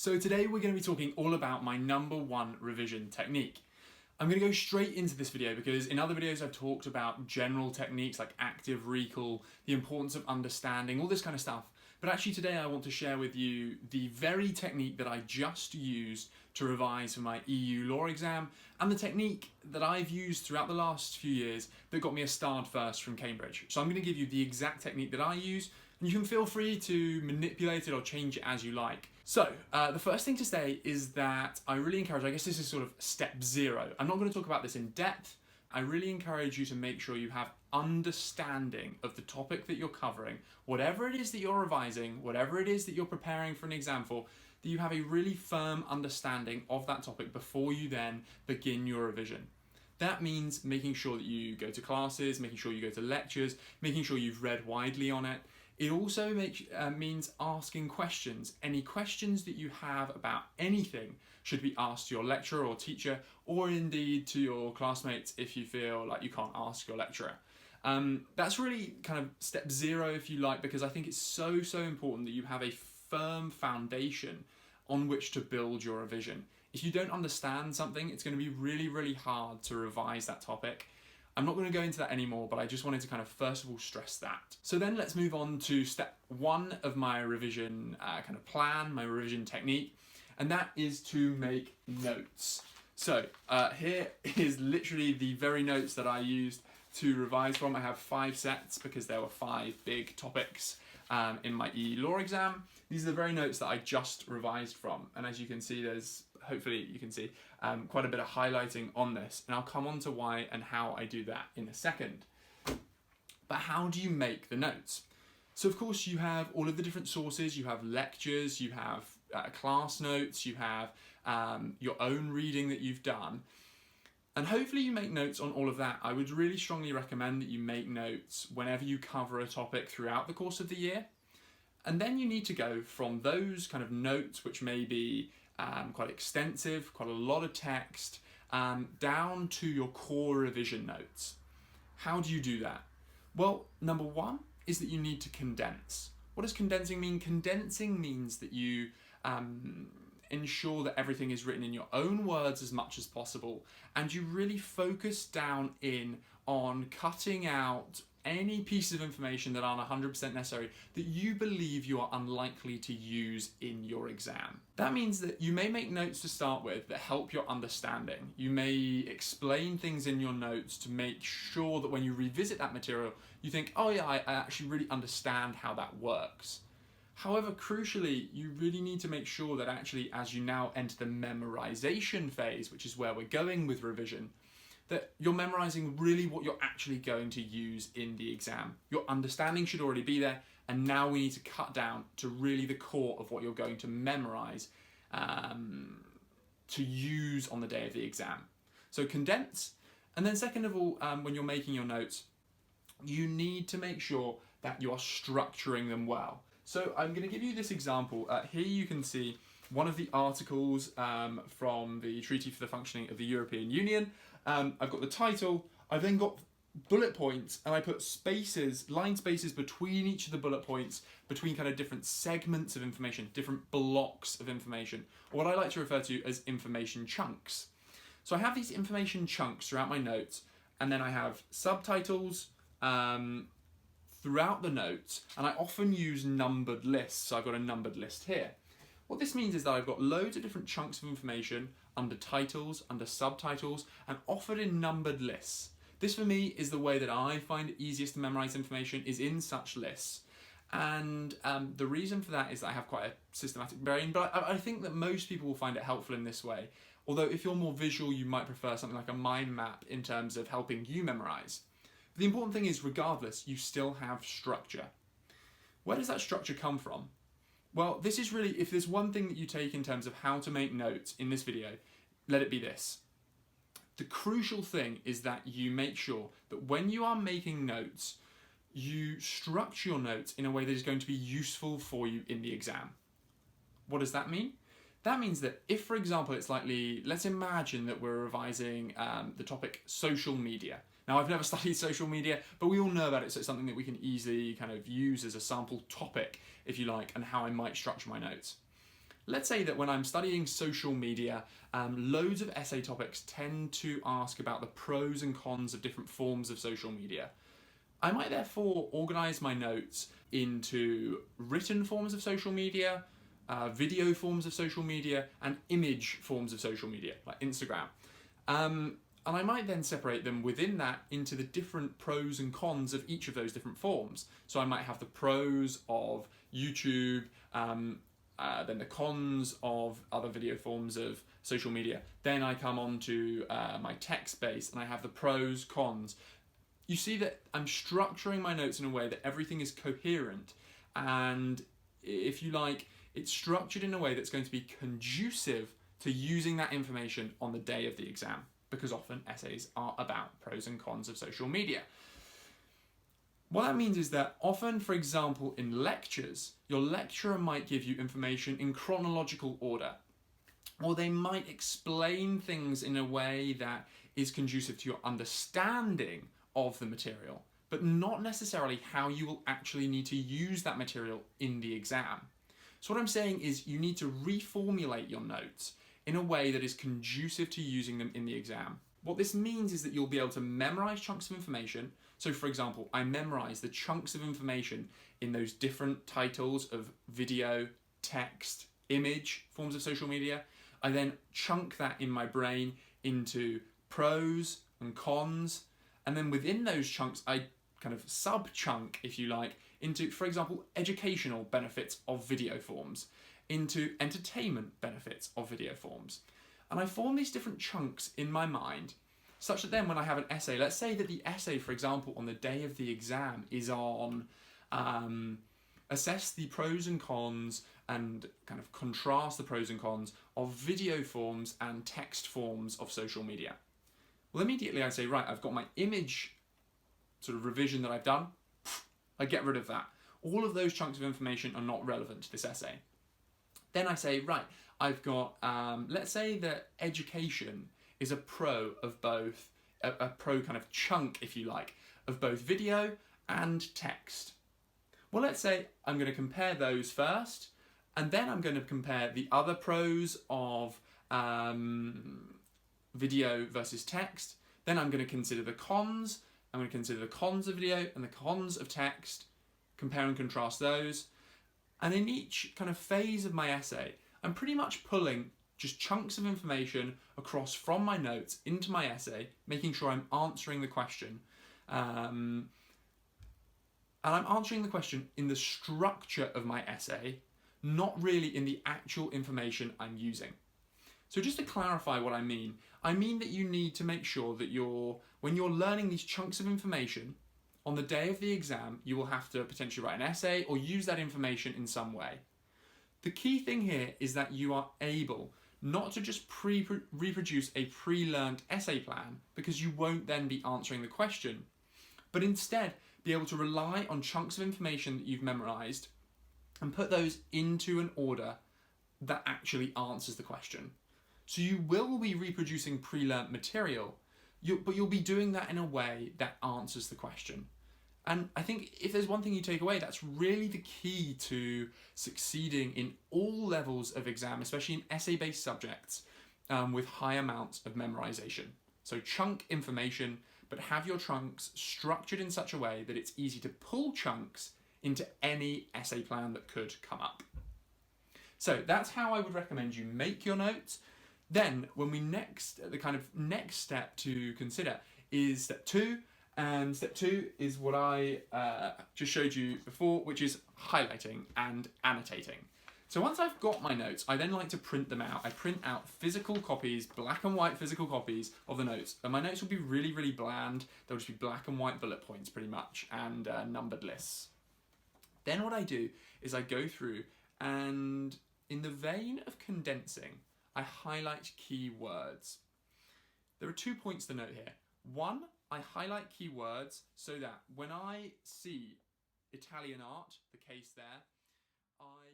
So today we're going to be talking all about my number one revision technique. I'm going to go straight into this video because in other videos I've talked about general techniques like active recall, the importance of understanding, all this kind of stuff. But actually today I want to share with you the very technique that I just used to revise for my EU law exam and the technique that I've used throughout the last few years that got me a starred first from Cambridge. So I'm going to give you the exact technique that I use and you can feel free to manipulate it or change it as you like. So, the first thing to say is that I really encourage, I guess this is sort of step zero. I'm not going to talk about this in depth. I really encourage you to make sure you have understanding of the topic that you're covering, whatever it is that you're revising, whatever it is that you're preparing for an exam for, that you have a really firm understanding of that topic before you then begin your revision. That means making sure that you go to classes, making sure you go to lectures, making sure you've read widely on it. It also means asking questions. Any questions that you have about anything should be asked to your lecturer or teacher, or indeed to your classmates if you feel like you can't ask your lecturer. That's really kind of step zero, if you like, because I think it's so important that you have a firm foundation on which to build your revision. If you don't understand something, it's going to be really hard to revise that topic. I'm not going to go into that anymore, but I just wanted to kind of first of all stress that. So then let's move on to step one of my revision kind of plan, my revision technique, and that is to make notes. So here is literally the very notes that I used to revise from. I have 5 sets because there were 5 big topics in my EU law exam. These are the very notes that I just revised from, and as you can see, hopefully you can see quite a bit of highlighting on this, and I'll come on to why and how I do that in a second. But how do you make the notes? So of course you have all of the different sources, you have lectures, you have class notes, you have your own reading that you've done, and hopefully you make notes on all of that. I would really strongly recommend that you make notes whenever you cover a topic throughout the course of the year. And then you need to go from those kind of notes, which may be quite extensive, quite a lot of text, down to your core revision notes. How do you do that? Well, number one is that you need to condense. What does condensing mean? Condensing means that you ensure that everything is written in your own words as much as possible, and you really focus down in on cutting out any pieces of information that aren't 100% necessary that you believe you are unlikely to use in your exam. That means that you may make notes to start with that help your understanding. You may explain things in your notes to make sure that when you revisit that material, you think, oh yeah, I actually really understand how that works. However, crucially, you really need to make sure that actually as you now enter the memorization phase, which is where we're going with revision, that you're memorizing really what you're actually going to use in the exam. Your understanding should already be there, and now we need to cut down to really the core of what you're going to memorize to use on the day of the exam. So condense, and then second of all, when you're making your notes, you need to make sure that you are structuring them well. So I'm going to give you this example. Here you can see one of the articles from the Treaty for the Functioning of the European Union. I've got the title, I've then got bullet points, and I put spaces, line spaces between each of the bullet points, between kind of different segments of information, different blocks of information, or what I like to refer to as information chunks. So I have these information chunks throughout my notes, and then I have subtitles throughout the notes, and I often use numbered lists. So I've got a numbered list here. What this means is that I've got loads of different chunks of information under titles, under subtitles, and offered in numbered lists. This for me is the way that I find it easiest to memorize information, is in such lists. And the reason for that is that I have quite a systematic brain, but I think that most people will find it helpful in this way. Although if you're more visual, you might prefer something like a mind map in terms of helping you memorize. But the important thing is, regardless, you still have structure. Where does that structure come from? Well, this is really, if there's one thing that you take in terms of how to make notes in this video, let it be this. The crucial thing is that you make sure that when you are making notes, you structure your notes in a way that is going to be useful for you in the exam. What does that mean? That means that if, for example, it's likely, let's imagine that we're revising the topic social media. Now, I've never studied social media, but we all know about it, so it's something that we can easily kind of use as a sample topic, if you like, and how I might structure my notes. Let's say that when I'm studying social media, loads of essay topics tend to ask about the pros and cons of different forms of social media. I might therefore organise my notes into written forms of social media, video forms of social media, and image forms of social media, like Instagram. And I might then separate them within that into the different pros and cons of each of those different forms. So I might have the pros of YouTube, then the cons of other video forms of social media. Then I come on to my text base and I have the pros, cons. You see that I'm structuring my notes in a way that everything is coherent, and if you like, it's structured in a way that's going to be conducive to using that information on the day of the exam, because often essays are about pros and cons of social media. What that means is that often, for example, in lectures, your lecturer might give you information in chronological order, or they might explain things in a way that is conducive to your understanding of the material, but not necessarily how you will actually need to use that material in the exam. So what I'm saying is you need to reformulate your notes in a way that is conducive to using them in the exam. What this means is that you'll be able to memorize chunks of information. So for example, I memorize the chunks of information in those different titles of video, text, image forms of social media. I then chunk that in my brain into pros and cons. And then within those chunks, I kind of sub-chunk, if you like, into, for example, educational benefits of video forms, into entertainment benefits of video forms. And I form these different chunks in my mind, such that then when I have an essay, let's say that the essay, for example, on the day of the exam is on assess the pros and cons and kind of contrast the pros and cons of video forms and text forms of social media. Well, immediately I say, right, I've got my image sort of revision that I've done. I get rid of that. All of those chunks of information are not relevant to this essay. Then I say, right, I've got, let's say that education is a pro of both, a pro kind of chunk, if you like, of both video and text. Well, let's say I'm going to compare those first, and then I'm going to compare the other pros of video versus text. Then I'm going to consider the cons. I'm going to consider the cons of video and the cons of text, compare and contrast those. And in each kind of phase of my essay, I'm pretty much pulling just chunks of information across from my notes into my essay, making sure I'm answering the question. And I'm answering the question in the structure of my essay, not really in the actual information I'm using. So just to clarify what I mean that you need to make sure that when you're learning these chunks of information, on the day of the exam, you will have to potentially write an essay or use that information in some way. The key thing here is that you are able not to just reproduce a pre-learned essay plan, because you won't then be answering the question, but instead be able to rely on chunks of information that you've memorized and put those into an order that actually answers the question. So you will be reproducing pre-learnt material, but you'll be doing that in a way that answers the question. And I think if there's one thing you take away, that's really the key to succeeding in all levels of exam, especially in essay-based subjects with high amounts of memorization. So chunk information, but have your chunks structured in such a way that it's easy to pull chunks into any essay plan that could come up. So that's how I would recommend you make your notes. Then the kind of next step to consider is step 2. And step 2 is what I just showed you before, which is highlighting and annotating. So once I've got my notes, I then like to print them out. I print out physical copies, black and white physical copies of the notes. And my notes will be really, really bland. They'll just be black and white bullet points pretty much, and numbered lists. Then what I do is I go through, and in the vein of condensing, I highlight key words. There are 2 points to note here. One, I highlight keywords so that when I see Italian art, the case there, I